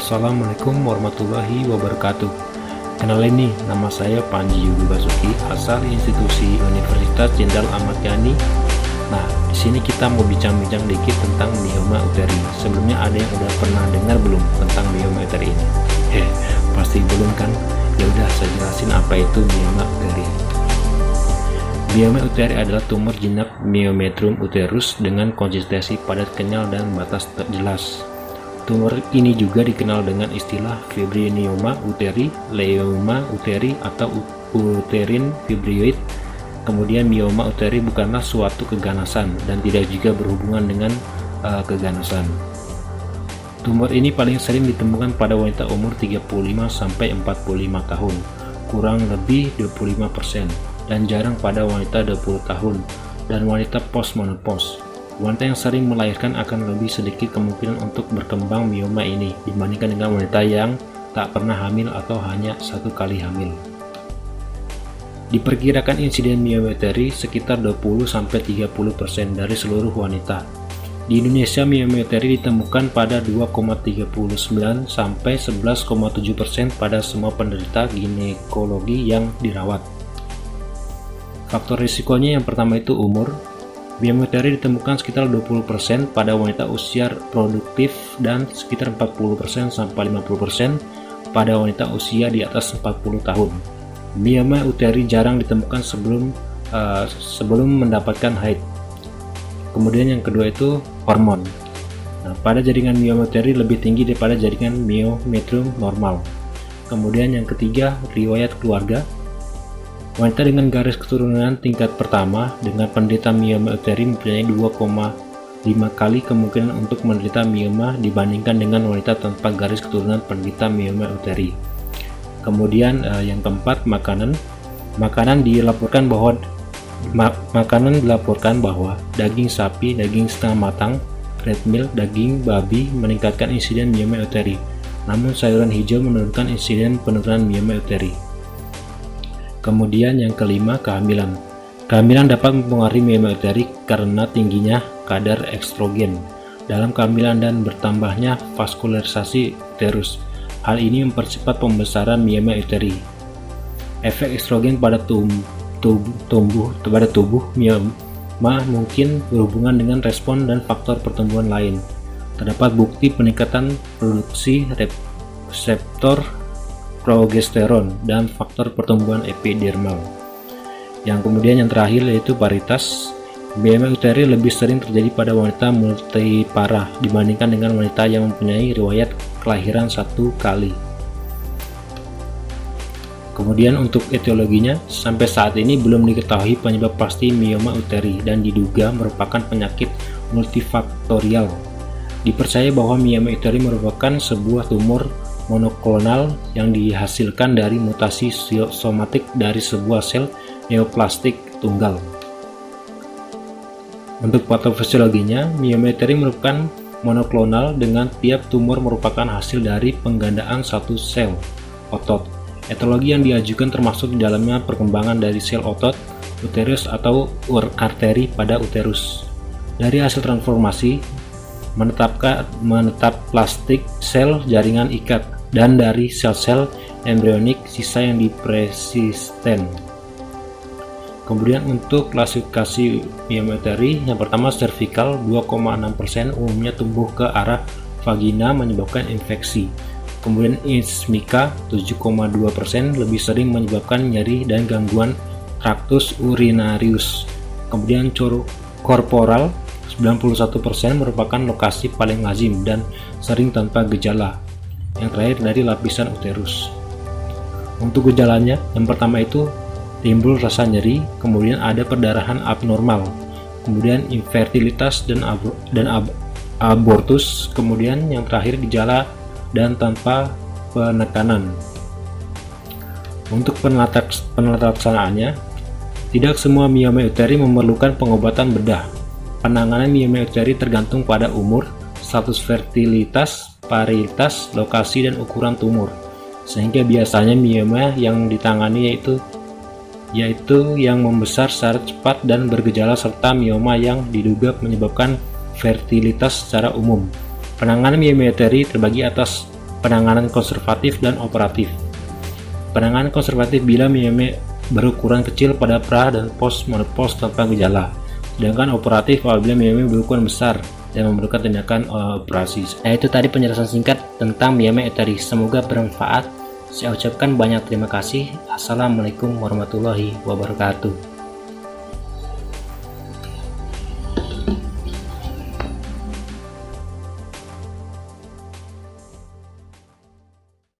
Assalamualaikum warahmatullahi wabarakatuh. Kenalin nih, nama saya Panji Yugi Basuki, asal institusi Universitas Jenderal Ahmad Yani. Nah, di sini kita mau bincang-bincang dikit tentang mioma uteri. Sebelumnya ada yang udah pernah dengar belum tentang mioma uteri ini? Pasti belum kan? Ya udah, saya jelasin apa itu mioma uteri. Mioma uteri adalah tumor jinak myometrium uterus dengan konsistensi padat kenyal dan batas tak jelas. Tumor ini juga dikenal dengan istilah fibrinoमा uteri, leioma uteri, atau uterine fibroid. Kemudian mioma uteri bukanlah suatu keganasan dan tidak juga berhubungan dengan keganasan. Tumor ini paling sering ditemukan pada wanita umur 35-45 tahun, kurang lebih 25%, dan jarang pada wanita 20 tahun dan wanita postmenopause. Wanita yang sering melahirkan akan lebih sedikit kemungkinan untuk berkembang mioma ini dibandingkan dengan wanita yang tak pernah hamil atau hanya satu kali hamil. Diperkirakan insiden mioma uteri sekitar 20-30% dari seluruh wanita. Di Indonesia, mioma uteri ditemukan pada 2,39-11,7% pada semua penderita ginekologi yang dirawat. Faktor risikonya yang pertama itu umur. Mioma uteri ditemukan sekitar 20% pada wanita usia produktif dan sekitar 40%-50% pada wanita usia di atas 40 tahun. Mioma uteri jarang ditemukan sebelum mendapatkan haid. Kemudian yang kedua itu hormon. Nah, pada jaringan mioma uteri lebih tinggi daripada jaringan myometrium normal. Kemudian yang ketiga, riwayat keluarga. Wanita dengan garis keturunan tingkat pertama dengan penderita mioma uteri mempunyai 2,5 kali kemungkinan untuk menderita mioma dibandingkan dengan wanita tanpa garis keturunan penderita mioma uteri. Kemudian yang keempat, makanan. Makanan dilaporkan bahwa daging sapi, daging setengah matang, red meat, daging babi meningkatkan insiden mioma uteri. Namun sayuran hijau menurunkan insiden penurunan mioma uteri. Kemudian yang kelima, kehamilan. Kehamilan dapat mempengaruhi mioma uteri karena tingginya kadar estrogen dalam kehamilan dan bertambahnya vaskularisasi uterus. Hal ini mempercepat pembesaran mioma uteri. Efek estrogen pada tubuh mioma mungkin berhubungan dengan respon dan faktor pertumbuhan lain. Terdapat bukti peningkatan produksi reseptor progesteron dan faktor pertumbuhan epidermal. Yang kemudian yang terakhir yaitu paritas. Mioma uteri lebih sering terjadi pada wanita multiparah dibandingkan dengan wanita yang mempunyai riwayat kelahiran satu kali. Kemudian untuk etiologinya, sampai saat ini belum diketahui penyebab pasti mioma uteri dan diduga merupakan penyakit multifaktorial. Dipercaya bahwa mioma uteri merupakan sebuah tumor monoklonal yang dihasilkan dari mutasi somatik dari sebuah sel neoplastik tunggal. Untuk patofisiologinya, mioma uteri merupakan monoklonal dengan tiap tumor merupakan hasil dari penggandaan satu sel otot. Etiologi yang diajukan termasuk di dalamnya perkembangan dari sel otot uterus atau arteri pada uterus. Dari hasil transformasi, menetap plastik sel jaringan ikat, dan dari sel-sel embrionik sisa yang dipersisten. Kemudian untuk klasifikasi mioma uteri, yang pertama cervical 2,6% umumnya tumbuh ke arah vagina menyebabkan infeksi. Kemudian ismika 7,2% lebih sering menyebabkan nyeri dan gangguan traktus urinarius. Kemudian corporal 91% merupakan lokasi paling lazim dan sering tanpa gejala. Yang terakhir dari lapisan uterus. Untuk gejalanya, yang pertama itu timbul rasa nyeri, kemudian ada perdarahan abnormal, kemudian infertilitas dan abortus, kemudian yang terakhir gejala dan tanpa penekanan. Untuk penelaksanaannya, tidak semua mioma uteri memerlukan pengobatan bedah. Penanganan mioma uteri tergantung pada umur, status fertilitas, paritas, lokasi, dan ukuran tumor. Sehingga biasanya mioma yang ditangani yaitu yang membesar secara cepat dan bergejala serta mioma yang diduga menyebabkan fertilitas secara umum. Penanganan mioma uteri terbagi atas Penanganan konservatif dan operatif. Penanganan konservatif bila miome berukuran kecil pada pra dan post menopause tanpa gejala. Sedangkan operatif apabila miome berukuran besar dan memerlukan tindakan operasi. Nah, itu tadi penjelasan singkat tentang miome etorik. Semoga bermanfaat. Saya ucapkan banyak terima kasih. Assalamualaikum warahmatullahi wabarakatuh.